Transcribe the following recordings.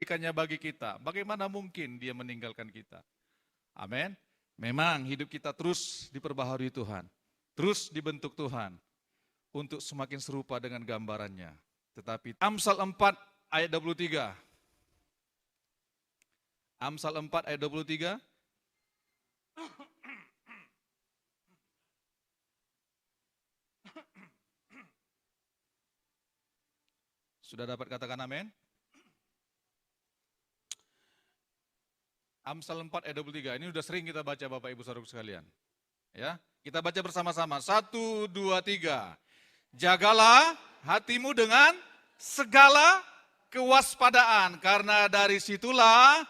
berikannya bagi kita. Bagaimana mungkin dia meninggalkan kita? Amin. Memang hidup kita terus diperbaharui Tuhan. Terus dibentuk Tuhan. Untuk semakin serupa dengan gambarannya. Tetapi Amsal 4 ayat 23. Amsal 4 ayat 23. Sudah dapat katakan amin? Amsal 4 ayat 23. Ini sudah sering kita baca Bapak Ibu Saudara sekalian. Ya, kita baca bersama-sama. 1, 2, 3. Jagalah hatimu dengan segala kewaspadaan, karena dari situlah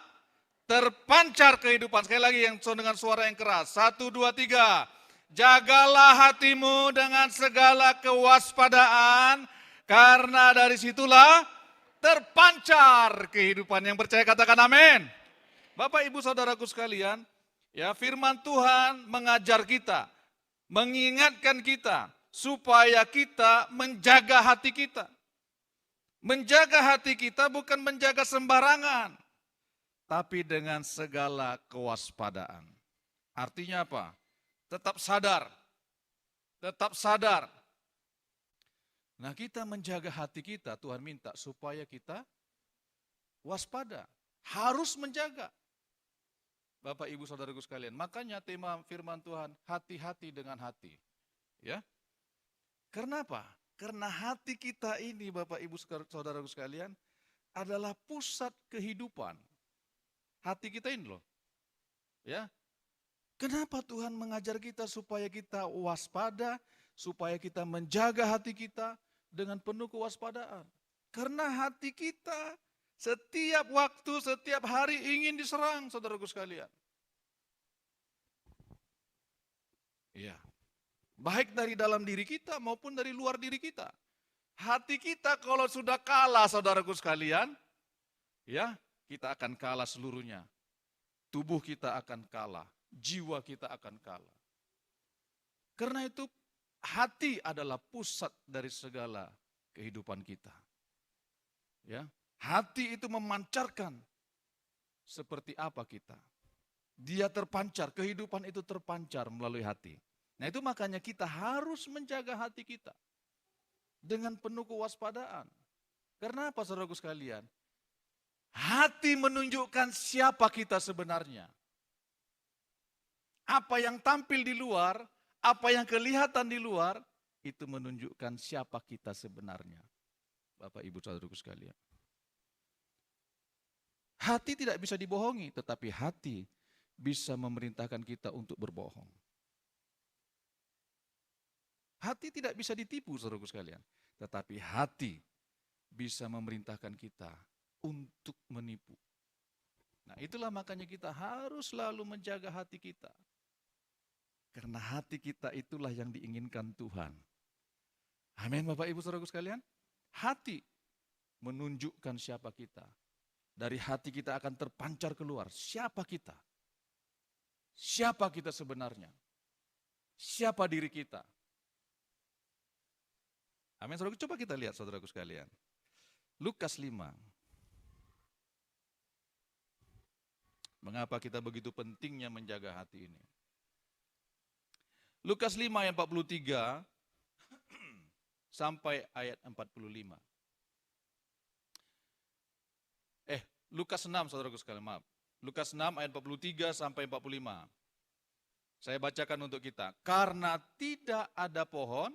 terpancar kehidupan. Sekali lagi yang dengan suara yang keras. 1, 2, 3. Jagalah hatimu dengan segala kewaspadaan, karena dari situlah terpancar kehidupan. Yang percaya katakan amin. Bapak Ibu Saudaraku sekalian, ya, firman Tuhan mengajar kita, mengingatkan kita supaya kita menjaga hati kita. Menjaga hati kita bukan menjaga sembarangan, tapi dengan segala kewaspadaan. Artinya apa? Tetap sadar. Tetap sadar. Nah, kita menjaga hati kita, Tuhan minta supaya kita waspada. Harus menjaga. Bapak Ibu Saudaraku sekalian, makanya tema firman Tuhan, hati-hati dengan hati. Ya. Kenapa? Karena hati kita ini Bapak Ibu Saudaraku sekalian adalah pusat kehidupan. Hati kita ini loh. Ya. Kenapa Tuhan mengajar kita supaya kita waspada, supaya kita menjaga hati kita dengan penuh kewaspadaan? Karena hati kita setiap waktu, setiap hari ingin diserang, saudaraku sekalian. Iya. Baik dari dalam diri kita maupun dari luar diri kita. Hati kita kalau sudah kalah, saudaraku sekalian, ya, kita akan kalah seluruhnya. Tubuh kita akan kalah, jiwa kita akan kalah. Karena itu hati adalah pusat dari segala kehidupan kita. Ya, hati itu memancarkan seperti apa kita. Dia terpancar, kehidupan itu terpancar melalui hati. Nah, itu makanya kita harus menjaga hati kita dengan penuh kewaspadaan. Karena apa, saudaraku sekalian? Hati menunjukkan siapa kita sebenarnya. Apa yang tampil di luar, apa yang kelihatan di luar, itu menunjukkan siapa kita sebenarnya. Bapak, Ibu, saudaraku sekalian. Hati tidak bisa dibohongi, tetapi hati bisa memerintahkan kita untuk berbohong. Hati tidak bisa ditipu, saudaraku sekalian, tetapi hati bisa memerintahkan kita untuk menipu. Nah, itulah makanya kita harus selalu menjaga hati kita. Karena hati kita itulah yang diinginkan Tuhan. Amin, Bapak Ibu saudaraku sekalian. Hati menunjukkan siapa kita. Dari hati kita akan terpancar keluar siapa kita. Siapa kita sebenarnya. Siapa diri kita. Amin, saudaraku. Coba kita lihat, saudaraku sekalian. Lukas 5. Mengapa kita begitu pentingnya menjaga hati ini? Lukas 5 ayat 43 sampai ayat 45. Lukas 6, saudaraku sekalian, maaf. Lukas 6 ayat 43 sampai 45. Saya bacakan untuk kita. Karena tidak ada pohon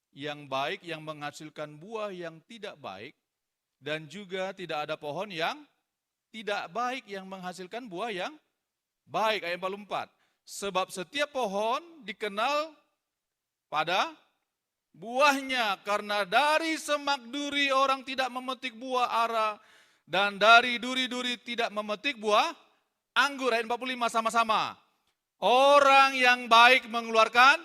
yang baik yang menghasilkan buah yang tidak baik, dan juga tidak ada pohon yang tidak baik yang menghasilkan buah yang baik. Ayat 44. Sebab setiap pohon dikenal pada buahnya, karena dari semak duri orang tidak memetik buah ara, dan dari duri-duri tidak memetik buah anggur. Ayat 45 sama-sama. Orang yang baik mengeluarkan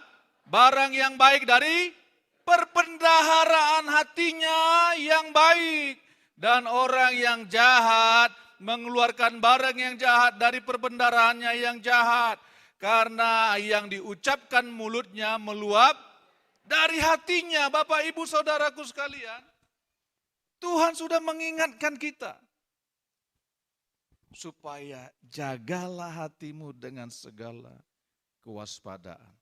barang yang baik dari perbendaharaan hatinya yang baik. Dan orang yang jahat mengeluarkan barang yang jahat dari perbendaharaannya yang jahat. Karena yang diucapkan mulutnya meluap dari hatinya. Bapak, Ibu, saudaraku sekalian, Tuhan sudah mengingatkan kita. supaya jagalah hatimu dengan segala kewaspadaan.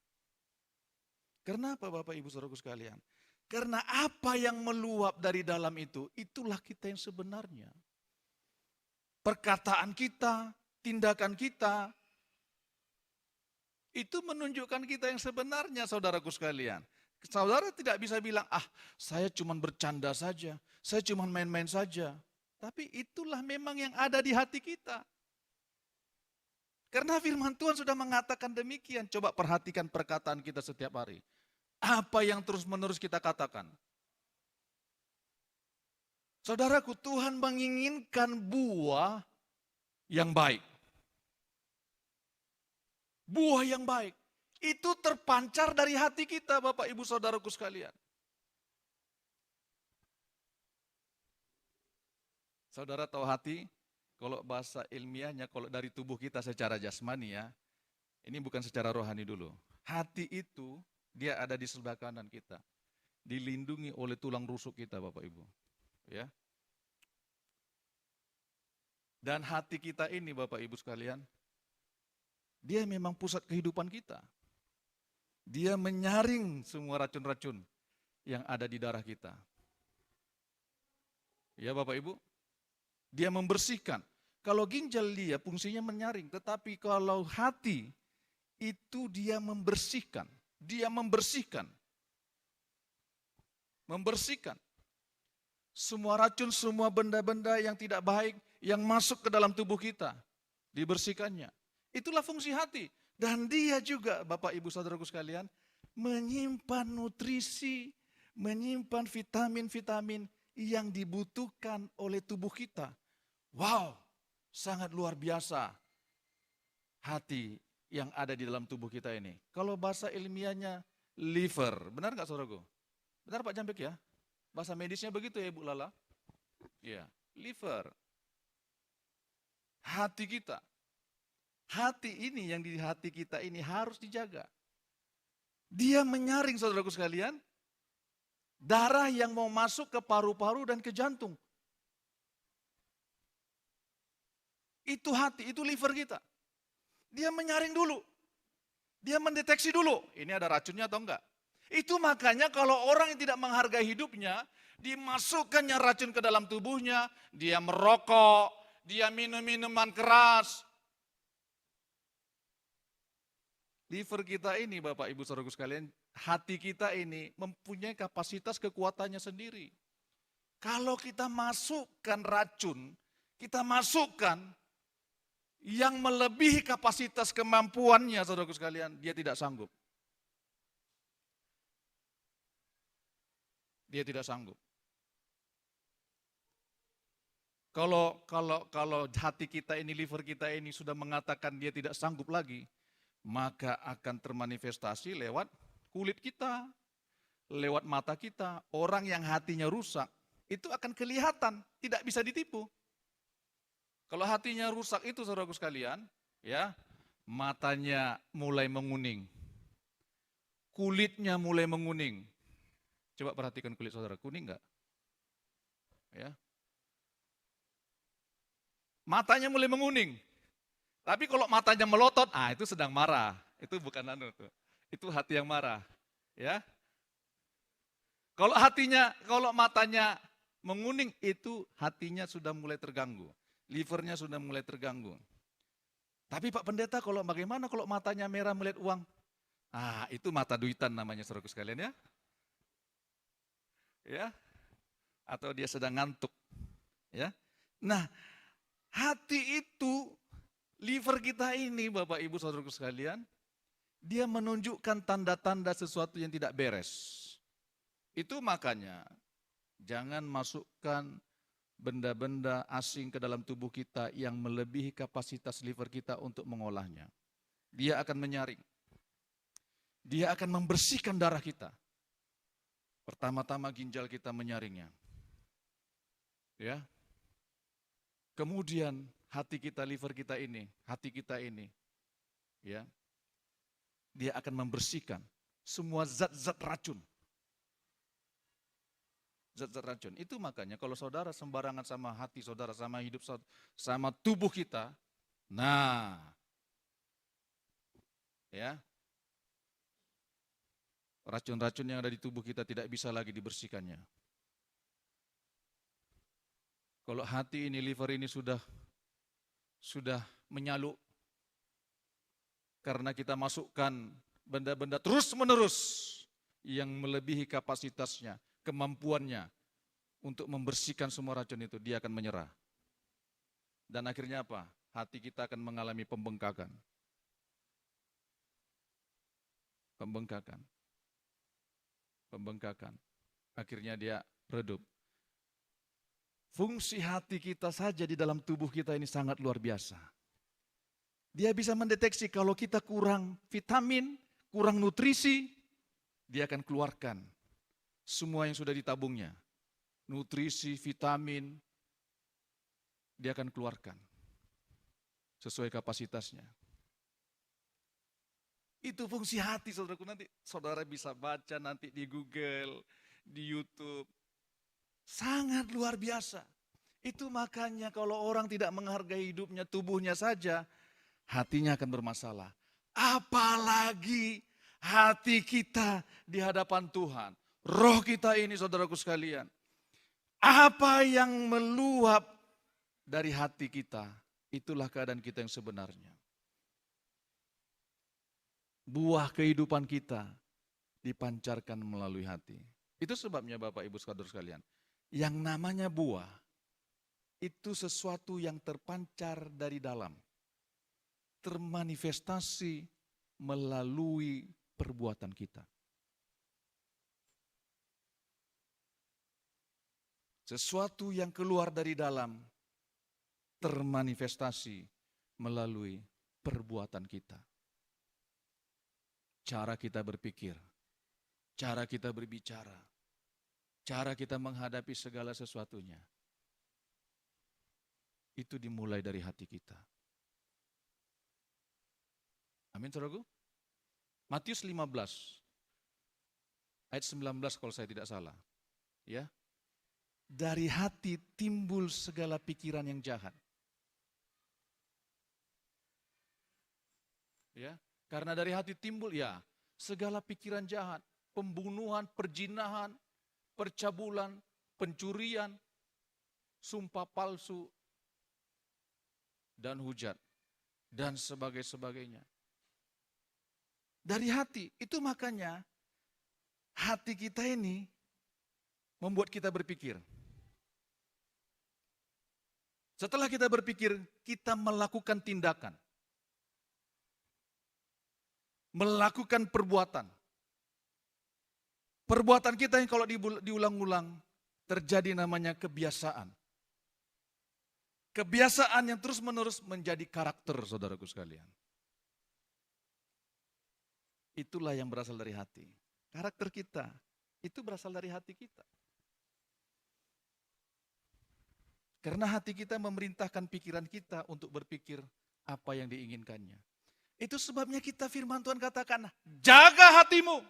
Kenapa Bapak Ibu Saudaraku sekalian? Karena apa yang meluap dari dalam itu, itulah kita yang sebenarnya. Perkataan kita, tindakan kita, itu menunjukkan kita yang sebenarnya, saudaraku sekalian. Saudara tidak bisa bilang, saya cuma bercanda saja, saya cuma main-main saja. Tapi itulah memang yang ada di hati kita. Karena firman Tuhan sudah mengatakan demikian. Coba perhatikan perkataan kita setiap hari. Apa yang terus-menerus kita katakan? Saudaraku, Tuhan menginginkan buah yang baik. Buah yang baik. Itu terpancar dari hati kita, Bapak Ibu Saudaraku sekalian. Saudara tahu hati? Kalau bahasa ilmiahnya, kalau dari tubuh kita secara jasmani ya, ini bukan secara rohani dulu. Hati itu, dia ada di sebelah kanan kita. Dilindungi oleh tulang rusuk kita, Bapak Ibu. Ya. Dan hati kita ini, Bapak Ibu sekalian, dia memang pusat kehidupan kita. Dia menyaring semua racun-racun yang ada di darah kita. Ya Bapak Ibu, dia membersihkan. Kalau ginjal dia fungsinya menyaring, tetapi kalau hati itu dia membersihkan. Dia membersihkan. Membersihkan. Semua racun, semua benda-benda yang tidak baik yang masuk ke dalam tubuh kita, dibersihkannya. Itulah fungsi hati. Dan dia juga, Bapak Ibu Saudaraku sekalian, menyimpan nutrisi, menyimpan vitamin-vitamin yang dibutuhkan oleh tubuh kita. Wow, sangat luar biasa hati yang ada di dalam tubuh kita ini. Kalau bahasa ilmiahnya liver, benar nggak saudaraku? Benar Pak Jambek ya? Bahasa medisnya begitu ya Ibu Lala? Ya, liver. Hati kita. Hati ini yang di hati kita ini harus dijaga. Dia menyaring saudaraku sekalian, darah yang mau masuk ke paru-paru dan ke jantung. Itu hati, itu liver kita. Dia menyaring dulu. Dia mendeteksi dulu, ini ada racunnya atau enggak. Itu makanya kalau orang yang tidak menghargai hidupnya, dimasukkannya racun ke dalam tubuhnya, dia merokok, dia minum minuman keras. Liver kita ini Bapak Ibu Saudaraku sekalian, hati kita ini mempunyai kapasitas kekuatannya sendiri. Kalau kita masukkan racun, kita masukkan yang melebihi kapasitas kemampuannya saudaraku sekalian, dia tidak sanggup. Dia tidak sanggup. Kalau hati kita ini, liver kita ini sudah mengatakan dia tidak sanggup lagi, maka akan termanifestasi lewat kulit kita, lewat mata kita. Orang yang hatinya rusak, itu akan kelihatan, tidak bisa ditipu. Kalau hatinya rusak itu saudaraku sekalian, ya, matanya mulai menguning, kulitnya mulai menguning. Coba perhatikan kulit saudara, kuning enggak? Ya. Matanya mulai menguning. Tapi kalau matanya melotot, itu sedang marah. Itu bukan itu hati yang marah, ya. Kalau matanya menguning, itu hatinya sudah mulai terganggu. Livernya sudah mulai terganggu. Tapi Pak Pendeta, bagaimana kalau matanya merah melihat uang? Itu mata duitan namanya saudaraku sekalian ya. Ya. Atau dia sedang ngantuk. Ya. Nah, hati itu, liver kita ini Bapak Ibu Saudaraku sekalian, dia menunjukkan tanda-tanda sesuatu yang tidak beres. Itu makanya jangan masukkan benda-benda asing ke dalam tubuh kita yang melebihi kapasitas liver kita untuk mengolahnya. Dia akan menyaring. Dia akan membersihkan darah kita. Pertama-tama ginjal kita menyaringnya. Ya. Kemudian hati kita, liver kita ini, hati kita ini, ya, dia akan membersihkan semua zat-zat racun. zat-zat racun. Itu makanya kalau saudara sembarangan sama hati saudara, sama hidup saudara, sama tubuh kita, nah, ya, racun-racun yang ada di tubuh kita tidak bisa lagi dibersihkannya. Kalau hati ini, liver ini sudah menyaluk karena kita masukkan benda-benda terus-menerus yang melebihi kapasitasnya, kemampuannya untuk membersihkan semua racun itu, dia akan menyerah. Dan akhirnya apa? Hati kita akan mengalami pembengkakan. Pembengkakan. Akhirnya dia redup. Fungsi hati kita saja di dalam tubuh kita ini sangat luar biasa. Dia bisa mendeteksi kalau kita kurang vitamin, kurang nutrisi, dia akan keluarkan semua yang sudah ditabungnya. Nutrisi, vitamin, dia akan keluarkan sesuai kapasitasnya. Itu fungsi hati, saudaraku. Nanti saudara bisa baca nanti di Google, di YouTube. Sangat luar biasa. Itu makanya kalau orang tidak menghargai hidupnya, tubuhnya saja, hatinya akan bermasalah. Apalagi hati kita di hadapan Tuhan. Roh kita ini, saudaraku sekalian. Apa yang meluap dari hati kita, itulah keadaan kita yang sebenarnya. Buah kehidupan kita dipancarkan melalui hati. Itu sebabnya Bapak Ibu saudara sekalian. Yang namanya buah, itu sesuatu yang terpancar dari dalam. Termanifestasi melalui perbuatan kita. Sesuatu yang keluar dari dalam, termanifestasi melalui perbuatan kita. Cara kita berpikir, cara kita berbicara, cara kita menghadapi segala sesuatunya, itu dimulai dari hati kita. Amin, saudaraku. Matius 15, ayat 19 kalau saya tidak salah. Ya, dari hati timbul segala pikiran yang jahat. Ya, karena dari hati timbul ya segala pikiran jahat, pembunuhan, perjinahan, percabulan, pencurian, sumpah palsu, dan hujat, dan sebagainya. Dari hati, itu makanya hati kita ini membuat kita berpikir. Setelah kita berpikir, kita melakukan tindakan. Melakukan perbuatan. Perbuatan kita yang kalau diulang-ulang, terjadi namanya kebiasaan. Kebiasaan yang terus-menerus menjadi karakter, saudaraku sekalian. Itulah yang berasal dari hati. Karakter kita, itu berasal dari hati kita. Karena hati kita memerintahkan pikiran kita untuk berpikir apa yang diinginkannya. Itu sebabnya kita firman Tuhan katakan, jaga hatimu.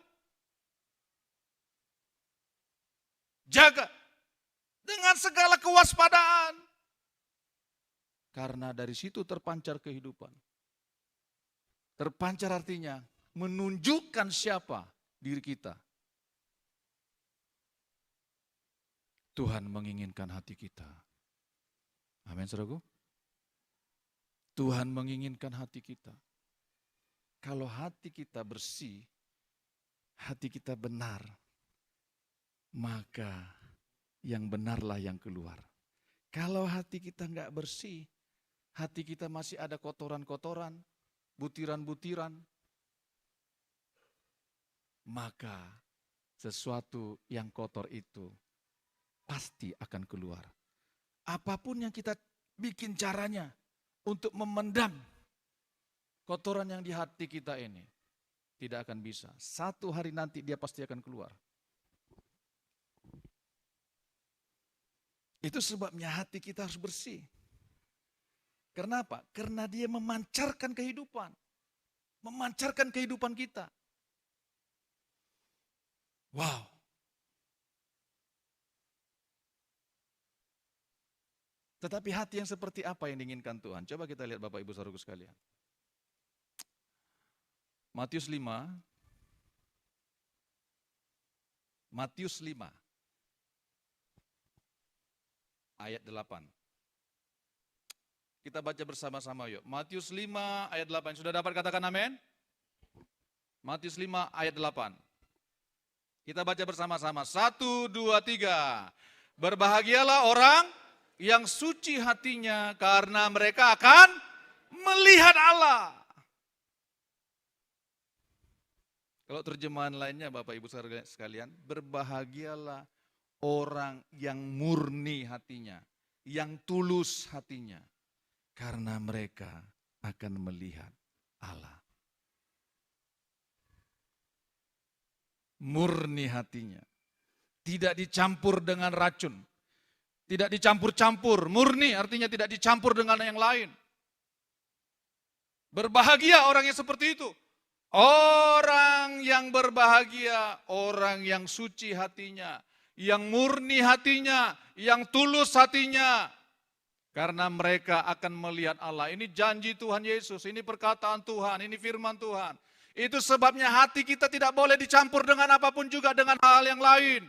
Jaga dengan segala kewaspadaan. Karena dari situ terpancar kehidupan. Terpancar artinya menunjukkan siapa diri kita. Tuhan menginginkan hati kita. Amin, saudaraku. Tuhan menginginkan hati kita. Kalau hati kita bersih, hati kita benar, maka yang benarlah yang keluar. Kalau hati kita enggak bersih, hati kita masih ada kotoran-kotoran, butiran-butiran, maka sesuatu yang kotor itu pasti akan keluar. Apapun yang kita bikin caranya untuk memendam kotoran yang di hati kita ini, tidak akan bisa. Satu hari nanti dia pasti akan keluar. Itu sebabnya hati kita harus bersih. Kenapa? Karena dia memancarkan kehidupan. Memancarkan kehidupan kita. Wow. Tetapi hati yang seperti apa yang diinginkan Tuhan? Coba kita lihat Bapak Ibu Saudaraku sekalian. Matius 5 ayat 8. Kita baca bersama-sama yuk. Matius 5 ayat 8. Sudah dapat katakan amin? Matius 5 ayat 8. Kita baca bersama-sama. 1, 2, 3. Berbahagialah orang yang suci hatinya karena mereka akan melihat Allah. Kalau terjemahan lainnya Bapak Ibu sekalian, berbahagialah orang yang murni hatinya, yang tulus hatinya, karena mereka akan melihat Allah. Murni hatinya, tidak dicampur dengan racun, tidak dicampur-campur, murni artinya tidak dicampur dengan yang lain. Berbahagia orang yang seperti itu. Orang yang berbahagia, orang yang suci hatinya, yang murni hatinya, yang tulus hatinya. Karena mereka akan melihat Allah. Ini janji Tuhan Yesus, ini perkataan Tuhan, ini firman Tuhan. Itu sebabnya hati kita tidak boleh dicampur dengan apapun juga, dengan hal yang lain.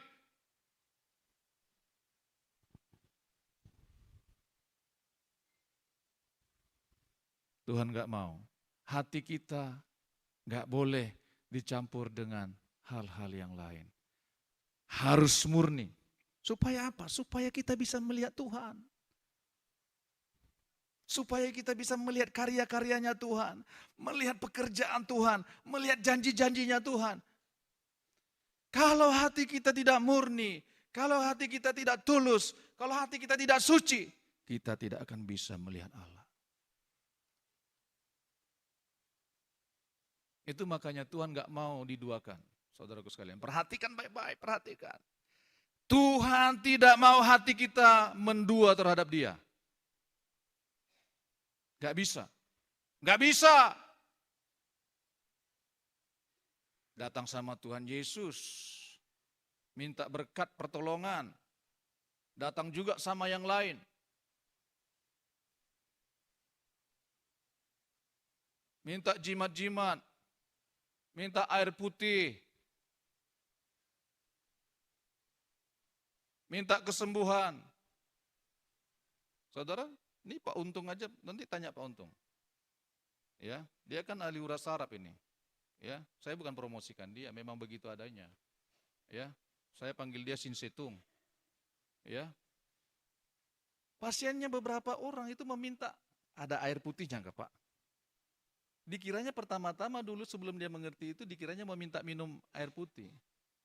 Tuhan gak mau. Hati kita gak boleh dicampur dengan hal-hal yang lain. Harus murni. Supaya apa? Supaya kita bisa melihat Tuhan. Supaya kita bisa melihat karya-karyanya Tuhan. Melihat pekerjaan Tuhan. Melihat janji-janjinya Tuhan. Kalau hati kita tidak murni. Kalau hati kita tidak tulus. Kalau hati kita tidak suci. Kita tidak akan bisa melihat Allah. Itu makanya Tuhan gak mau diduakan. Saudaraku sekalian, perhatikan baik-baik, perhatikan. Tuhan tidak mau hati kita mendua terhadap Dia. Gak bisa. Gak bisa. Datang sama Tuhan Yesus. Minta berkat pertolongan. Datang juga sama yang lain. Minta jimat-jimat. Minta air putih. Minta kesembuhan. Saudara, ini Pak Untung aja, nanti tanya Pak Untung. Ya, dia kan ahli uras saraf ini. Ya, saya bukan promosikan dia, memang begitu adanya. Ya, saya panggil dia Sinsetung. Ya. Pasiennya beberapa orang itu meminta, ada air putihnya enggak Pak? Dikiranya pertama-tama dulu sebelum dia mengerti itu, dikiranya meminta minum air putih.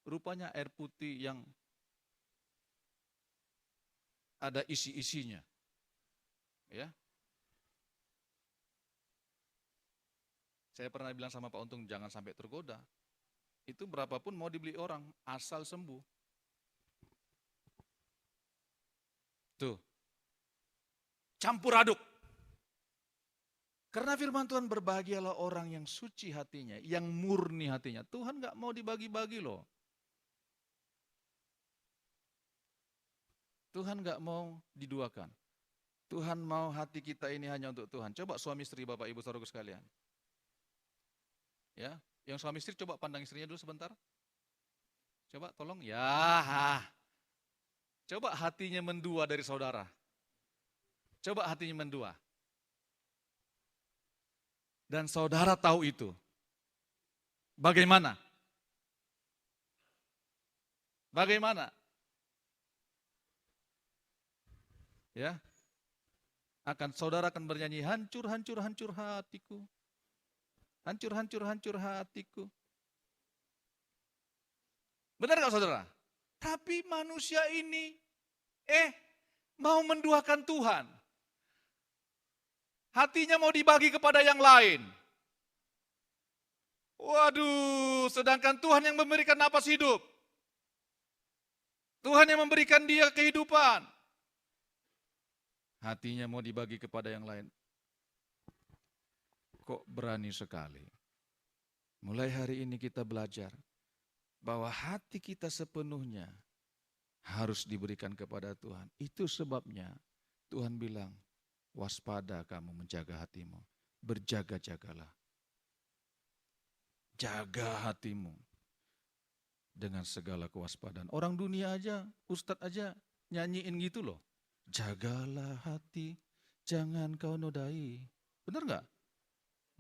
Rupanya air putih yang ada isi-isinya. Ya. Saya pernah bilang sama Pak Untung, jangan sampai tergoda. Itu berapapun mau dibeli orang, asal sembuh. Tuh. Campur aduk. Karena firman Tuhan, berbahagialah orang yang suci hatinya, yang murni hatinya. Tuhan gak mau dibagi-bagi loh. Tuhan gak mau diduakan. Tuhan mau hati kita ini hanya untuk Tuhan. Coba suami istri Bapak Ibu Saudaraku sekalian. Ya, yang suami istri coba pandang istrinya dulu sebentar. Coba tolong. Ya. Coba hatinya mendua dari saudara. Coba hatinya mendua. Dan saudara tahu itu. Bagaimana? Bagaimana? Ya. Saudara akan bernyanyi, hancur, hancur, hancur hatiku. Hancur, hancur, hancur hatiku. Benar gak saudara? Tapi manusia ini, mau menduakan Tuhan. Hatinya mau dibagi kepada yang lain. Waduh, sedangkan Tuhan yang memberikan napas hidup. Tuhan yang memberikan dia kehidupan. Hatinya mau dibagi kepada yang lain. Kok berani sekali. Mulai hari ini kita belajar bahwa hati kita sepenuhnya harus diberikan kepada Tuhan. Itu sebabnya Tuhan bilang, waspada kamu menjaga hatimu. Berjaga-jagalah. Jaga hatimu dengan segala kewaspadaan. Orang dunia aja, ustadz aja nyanyiin gitu loh. Jagalah hati, jangan kau nodai. Benar nggak?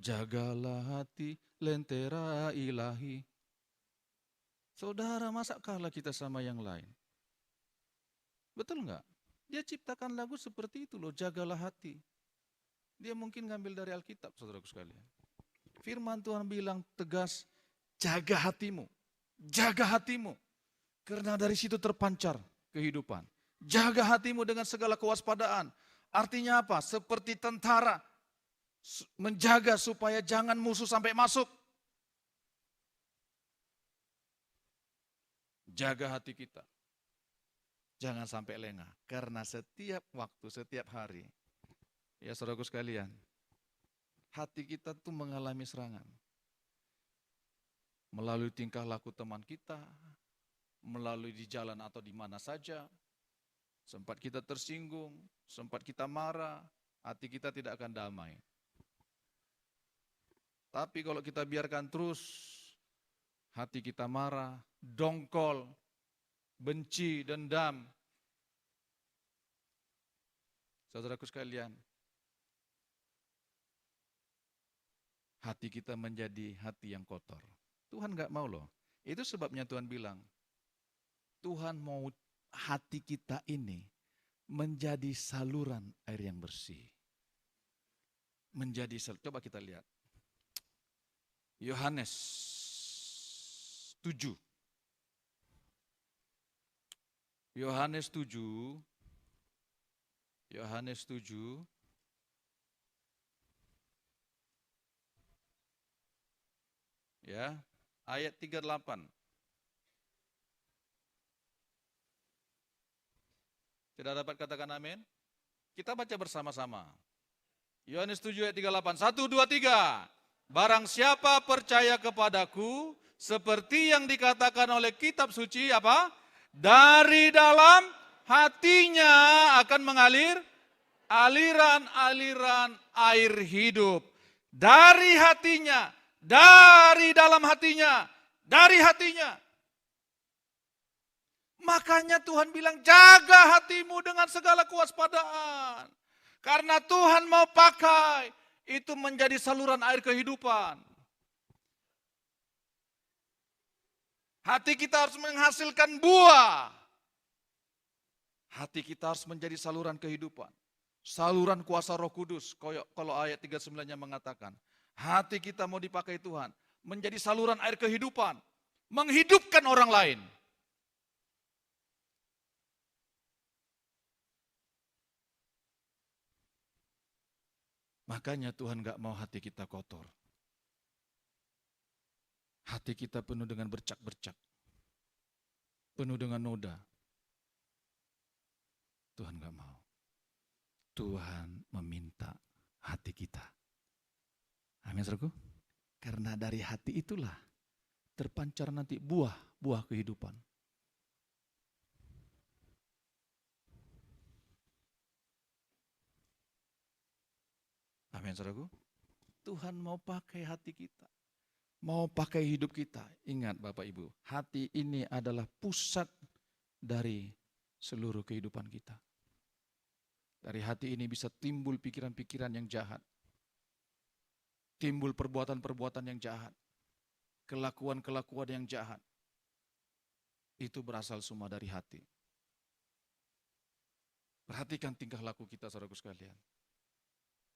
Jagalah hati, lentera ilahi. Saudara, masa kalah kita sama yang lain? Betul nggak? Dia ciptakan lagu seperti itu loh, jagalah hati. Dia mungkin ngambil dari Alkitab, saudaraku sekalian. Firman Tuhan bilang tegas, jaga hatimu. Jaga hatimu. Karena dari situ terpancar kehidupan. Jaga hatimu dengan segala kewaspadaan. Artinya apa? Seperti tentara. Menjaga supaya jangan musuh sampai masuk. Jaga hati kita. Jangan sampai lengah. Karena setiap waktu, setiap hari. Ya saudaraku sekalian. Hati kita tuh mengalami serangan. Melalui tingkah laku teman kita, melalui di jalan atau di mana saja. Sempat kita tersinggung, sempat kita marah, hati kita tidak akan damai. Tapi kalau kita biarkan terus, hati kita marah, dongkol, benci, dendam. Saudaraku sekalian, hati kita menjadi hati yang kotor. Tuhan gak mau loh. Itu sebabnya Tuhan bilang, Tuhan mau hati kita ini menjadi saluran air yang bersih. Coba kita lihat. Yohanes 7. Yohanes 7. Yohanes 7. Ya, ayat 38. Tidak dapat katakan amin? Kita baca bersama-sama. Yohanes 7 ayat 38. 1, 2, 3. Barang siapa percaya kepadaku, seperti yang dikatakan oleh kitab suci, apa? Dari dalam hatinya akan mengalir aliran-aliran air hidup. Dari hatinya. Dari dalam hatinya, dari hatinya. Makanya Tuhan bilang jaga hatimu dengan segala kewaspadaan. Karena Tuhan mau pakai itu menjadi saluran air kehidupan. Hati kita harus menghasilkan buah. Hati kita harus menjadi saluran kehidupan. Saluran kuasa Roh Kudus. Kalau ayat 39-nya mengatakan. Hati kita mau dipakai Tuhan. Menjadi saluran air kehidupan. Menghidupkan orang lain. Makanya Tuhan gak mau hati kita kotor. Hati kita penuh dengan bercak-bercak. Penuh dengan noda. Tuhan gak mau. Tuhan meminta hati kita. Amin, saudaraku. Karena dari hati itulah terpancar nanti buah kehidupan. Amin, saudaraku. Tuhan mau pakai hati kita. Mau pakai hidup kita. Ingat Bapak Ibu, hati ini adalah pusat dari seluruh kehidupan kita. Dari hati ini bisa timbul pikiran-pikiran yang jahat. Timbul perbuatan-perbuatan yang jahat. Kelakuan-kelakuan yang jahat. Itu berasal semua dari hati. Perhatikan tingkah laku kita, saudaraku sekalian.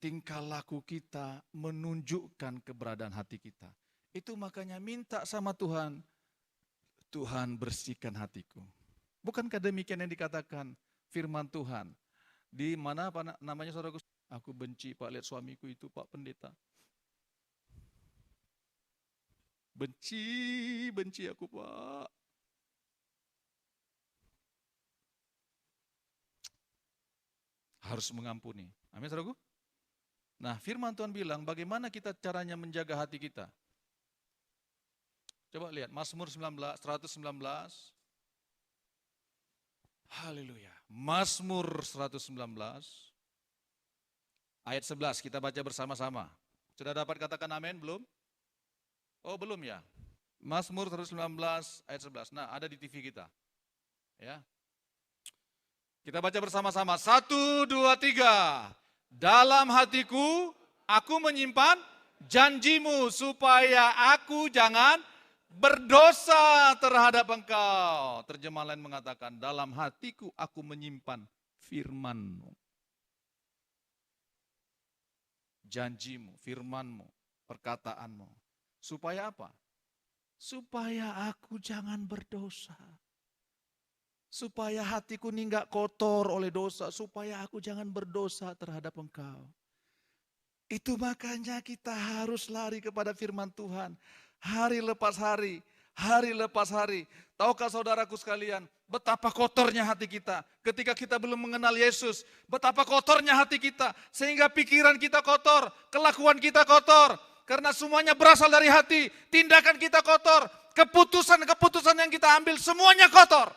Tingkah laku kita menunjukkan keberadaan hati kita. Itu makanya minta sama Tuhan, Tuhan bersihkan hatiku. Bukankah demikian yang dikatakan firman Tuhan? Di mana apa namanya saudaraku? Aku benci Pak, lihat suamiku itu Pak Pendeta. Benci aku Pak. Harus mengampuni. Amin saudaraku. Nah firman Tuhan bilang bagaimana kita caranya menjaga hati kita. Coba lihat Mazmur 119. Haleluya. Mazmur 119 ayat 11, kita baca bersama-sama. Sudah dapat katakan amin belum? Oh belum ya. Mazmur 119 ayat 11. Nah, ada di TV kita. Ya. Kita baca bersama-sama. 1, 2, 3. Dalam hatiku aku menyimpan janjimu supaya aku jangan berdosa terhadap engkau. Terjemahan lain mengatakan, dalam hatiku aku menyimpan firman-Mu. Janjimu, firman-Mu, perkataan-Mu. Supaya apa? Supaya aku jangan berdosa. Supaya hatiku ini enggak kotor oleh dosa. Supaya aku jangan berdosa terhadap engkau. Itu makanya kita harus lari kepada firman Tuhan. Hari lepas hari, hari lepas hari. Tahukah saudaraku sekalian, betapa kotornya hati kita ketika kita belum mengenal Yesus. Betapa kotornya hati kita, sehingga pikiran kita kotor, kelakuan kita kotor. Karena semuanya berasal dari hati, tindakan kita kotor, keputusan-keputusan yang kita ambil semuanya kotor.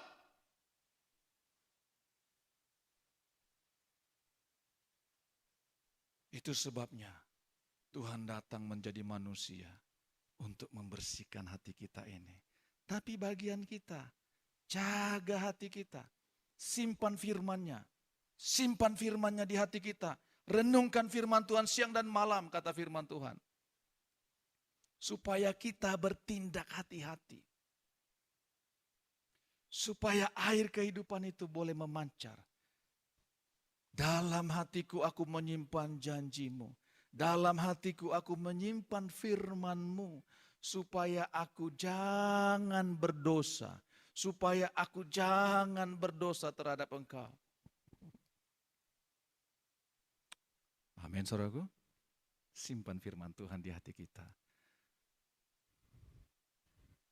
Itu sebabnya Tuhan datang menjadi manusia untuk membersihkan hati kita ini. Tapi bagian kita, jaga hati kita. Simpan firman-Nya. Simpan firman-Nya di hati kita. Renungkan firman Tuhan siang dan malam, kata firman Tuhan. Supaya kita bertindak hati-hati. Supaya air kehidupan itu boleh memancar. Dalam hatiku aku menyimpan janjimu. Dalam hatiku aku menyimpan firman-Mu. Supaya aku jangan berdosa. Supaya aku jangan berdosa terhadap Engkau. Amin, saudaraku. Simpan firman Tuhan di hati kita.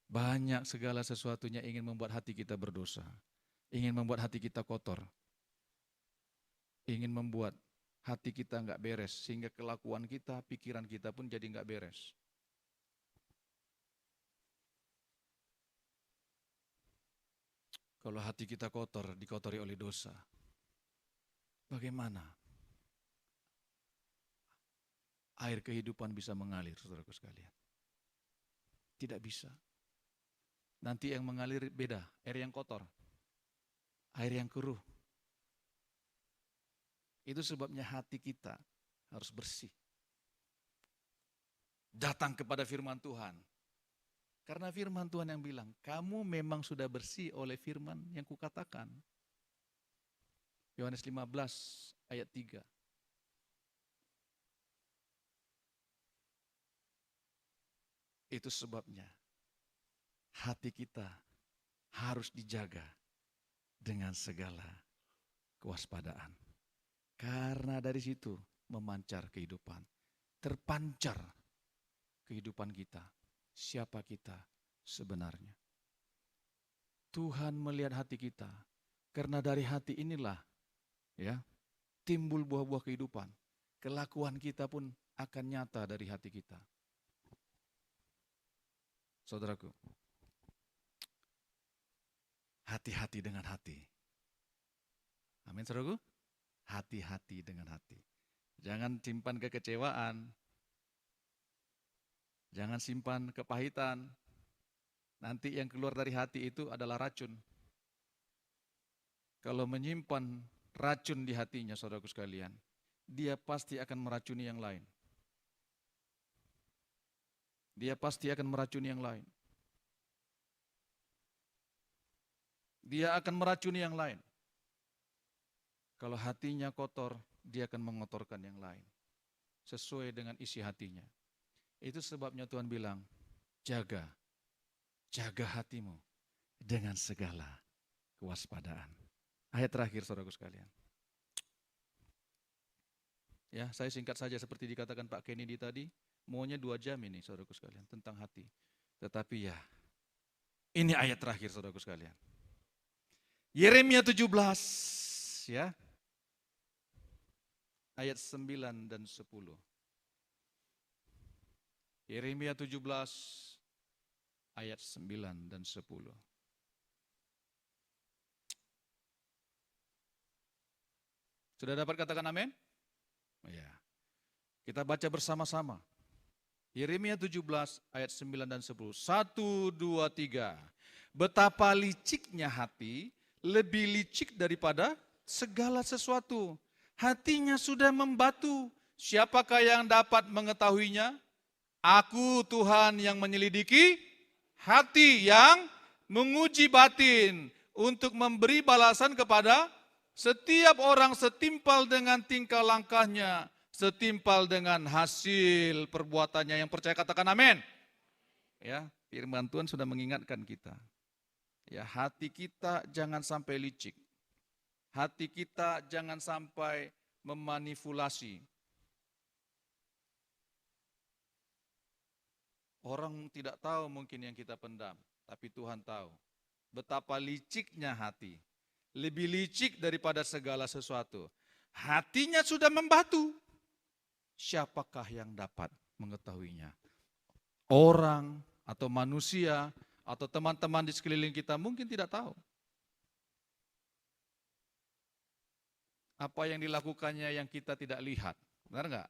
Banyak segala sesuatunya ingin membuat hati kita berdosa. Ingin membuat hati kita kotor. Ingin membuat hati kita enggak beres. Sehingga kelakuan kita, pikiran kita pun jadi enggak beres. Kalau hati kita kotor, dikotori oleh dosa. Bagaimana air kehidupan bisa mengalir, saudaraku sekalian? Tidak bisa. Nanti yang mengalir beda, air yang kotor, air yang keruh. Itu sebabnya hati kita harus bersih. Datang kepada firman Tuhan. Karena firman Tuhan yang bilang, kamu memang sudah bersih oleh firman yang kukatakan. Yohanes 15 ayat 3. Itu sebabnya hati kita harus dijaga dengan segala kewaspadaan. Karena dari situ memancar kehidupan. Terpancar kehidupan kita. Siapa kita sebenarnya. Tuhan melihat hati kita. Karena dari hati inilah ya timbul buah-buah kehidupan. Kelakuan kita pun akan nyata dari hati kita. Saudaraku, hati-hati dengan hati. Amin, saudaraku. Hati-hati dengan hati. Jangan simpan kekecewaan. Jangan simpan kepahitan. Nanti yang keluar dari hati itu adalah racun. Kalau menyimpan racun di hatinya, saudaraku sekalian, dia pasti akan meracuni yang lain. Dia pasti akan meracuni yang lain. Dia akan meracuni yang lain. Kalau hatinya kotor, dia akan mengotorkan yang lain. Sesuai dengan isi hatinya. Itu sebabnya Tuhan bilang, jaga hatimu dengan segala kewaspadaan. Ayat terakhir, saudaraku sekalian. Ya, saya singkat saja seperti dikatakan Pak Kennedy tadi, maunya 2 jam ini, saudaraku sekalian, tentang hati. Tetapi ya, ini ayat terakhir, saudaraku sekalian. Yeremia 17, ya. Ayat 9 dan 10. Yeremia 17 ayat 9 dan 10. Sudah dapat katakan amin? Ya. Kita baca bersama-sama. Yeremia 17 ayat 9 dan 10. 1, 2, 3. Betapa liciknya hati, lebih licik daripada segala sesuatu. Hatinya sudah membatu. Siapakah yang dapat mengetahuinya? Aku Tuhan yang menyelidiki hati, yang menguji batin untuk memberi balasan kepada setiap orang setimpal dengan tingkah langkahnya, setimpal dengan hasil perbuatannya. Yang percaya katakan amin. Ya, firman Tuhan sudah mengingatkan kita. Ya, hati kita jangan sampai licik. Hati kita jangan sampai memanipulasi. Orang tidak tahu mungkin yang kita pendam, tapi Tuhan tahu. Betapa liciknya hati. Lebih licik daripada segala sesuatu. Hatinya sudah membatu. Siapakah yang dapat mengetahuinya? Orang atau manusia atau teman-teman di sekeliling kita mungkin tidak tahu. Apa yang dilakukannya yang kita tidak lihat. Benar enggak?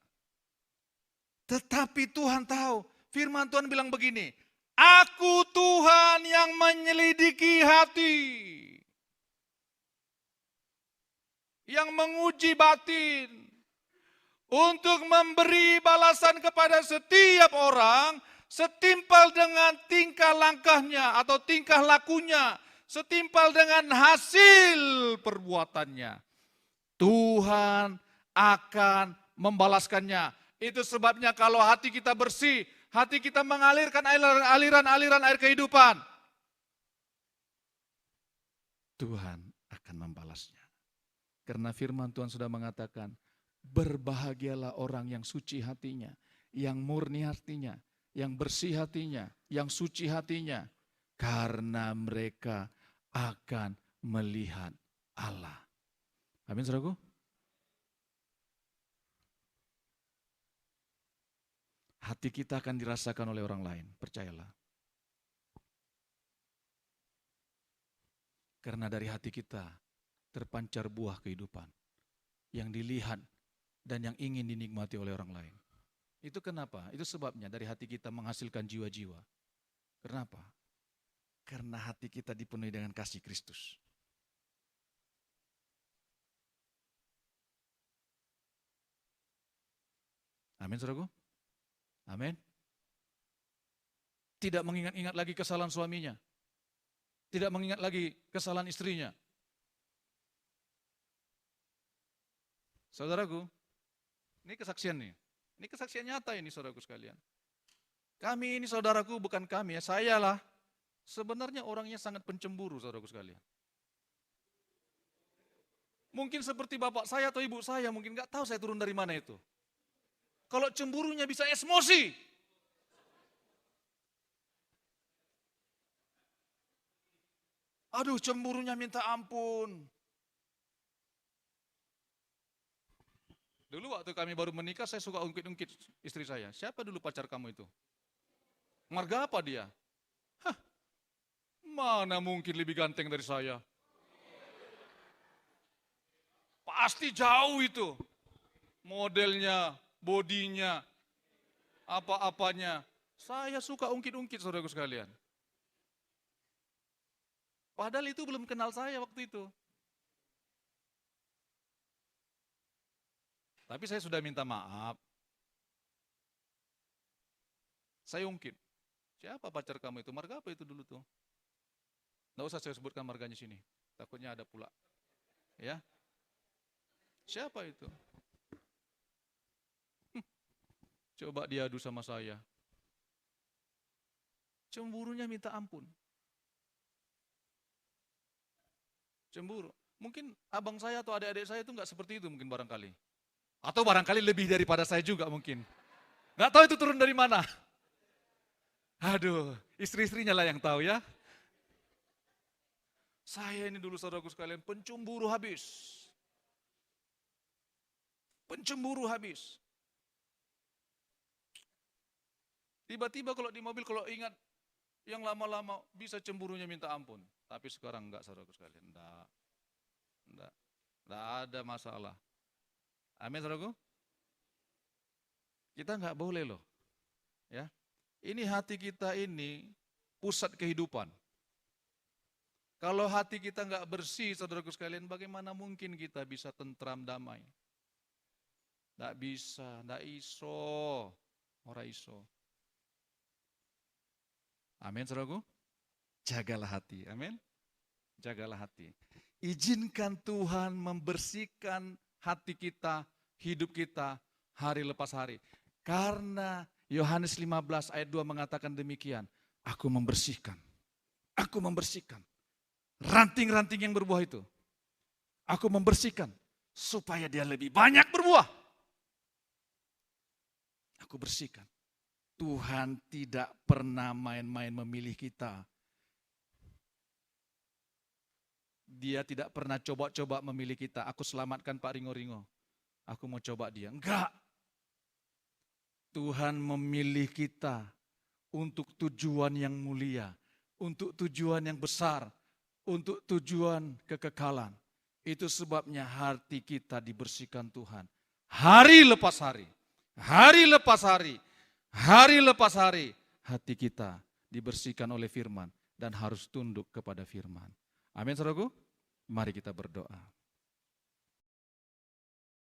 Tetapi Tuhan tahu. Firman Tuhan bilang begini, Aku Tuhan yang menyelidiki hati, yang menguji batin, untuk memberi balasan kepada setiap orang, setimpal dengan tingkah langkahnya atau tingkah lakunya, setimpal dengan hasil perbuatannya. Tuhan akan membalaskannya. Itu sebabnya kalau hati kita bersih, hati kita mengalirkan aliran-aliran air kehidupan, Tuhan akan membalasnya. Karena firman Tuhan sudah mengatakan, berbahagialah orang yang suci hatinya, yang murni hatinya, yang bersih hatinya, yang suci hatinya, karena mereka akan melihat Allah. Amin, saudaraku. Hati kita akan dirasakan oleh orang lain, percayalah. Karena dari hati kita terpancar buah kehidupan yang dilihat dan yang ingin dinikmati oleh orang lain. Itu kenapa? Itu sebabnya dari hati kita menghasilkan jiwa-jiwa. Kenapa? Karena hati kita dipenuhi dengan kasih Kristus. Amin, saudaraku. Amin. Tidak mengingat-ingat lagi kesalahan suaminya. Tidak mengingat lagi kesalahan istrinya. Saudaraku, ini kesaksian nih. Ini kesaksian nyata ini saudaraku sekalian. Kami ini saudaraku bukan kami ya, saya lah. Sebenarnya orangnya sangat pencemburu saudaraku sekalian. Mungkin seperti bapak saya atau ibu saya, mungkin nggak tahu saya turun dari mana itu. Kalau cemburunya bisa emosi. Aduh, cemburunya minta ampun. Dulu waktu kami baru menikah, saya suka ungkit-ungkit istri saya. Siapa dulu pacar kamu itu? Marga apa dia? Hah, mana mungkin lebih ganteng dari saya? Pasti jauh itu. Modelnya, bodinya, apa-apanya. Saya suka ungkit-ungkit saudaraku sekalian. Padahal itu belum kenal saya waktu itu. Tapi saya sudah minta maaf. Saya ungkit. Siapa pacar kamu itu? Marga apa itu dulu tuh? Nggak usah saya sebutkan marganya sini. Takutnya ada pula. Ya. Siapa itu? Coba diadu sama saya. Cemburunya minta ampun. Cemburu. Mungkin abang saya atau adik-adik saya itu nggak seperti itu mungkin barangkali. Atau barangkali lebih daripada saya juga mungkin. Nggak tahu itu turun dari mana. Aduh, istri-istrinya lah yang tahu ya. Saya ini dulu saudaraku sekalian pencemburu habis. Pencemburu habis. Tiba-tiba kalau di mobil, kalau ingat yang lama-lama bisa cemburunya minta ampun. Tapi sekarang enggak saudaraku sekalian, enggak ada masalah. Amin, saudaraku. Kita nggak boleh loh. Ya, ini hati kita ini pusat kehidupan. Kalau hati kita nggak bersih, saudaraku sekalian, bagaimana mungkin kita bisa tentram damai? Nggak bisa, nggak iso, ora iso. Amin, saudaraku. Jagalah hati, amin. Jagalah hati. Izinkan Tuhan membersihkan hati kita, hidup kita, hari lepas hari. Karena Yohanes 15 ayat 2 mengatakan demikian. Aku membersihkan ranting-ranting yang berbuah itu. Aku membersihkan supaya dia lebih banyak berbuah. Aku bersihkan. Tuhan tidak pernah main-main memilih kita. Dia tidak pernah coba-coba memilih kita. Aku selamatkan Pak Ringo-Ringo. Aku mau coba dia. Enggak. Tuhan memilih kita untuk tujuan yang mulia, untuk tujuan yang besar, untuk tujuan kekekalan. Itu sebabnya hati kita dibersihkan Tuhan. Hari lepas hari, hari lepas hari, hari lepas hari, hati kita dibersihkan oleh firman dan harus tunduk kepada firman. Amin, saudaraku. Mari kita berdoa.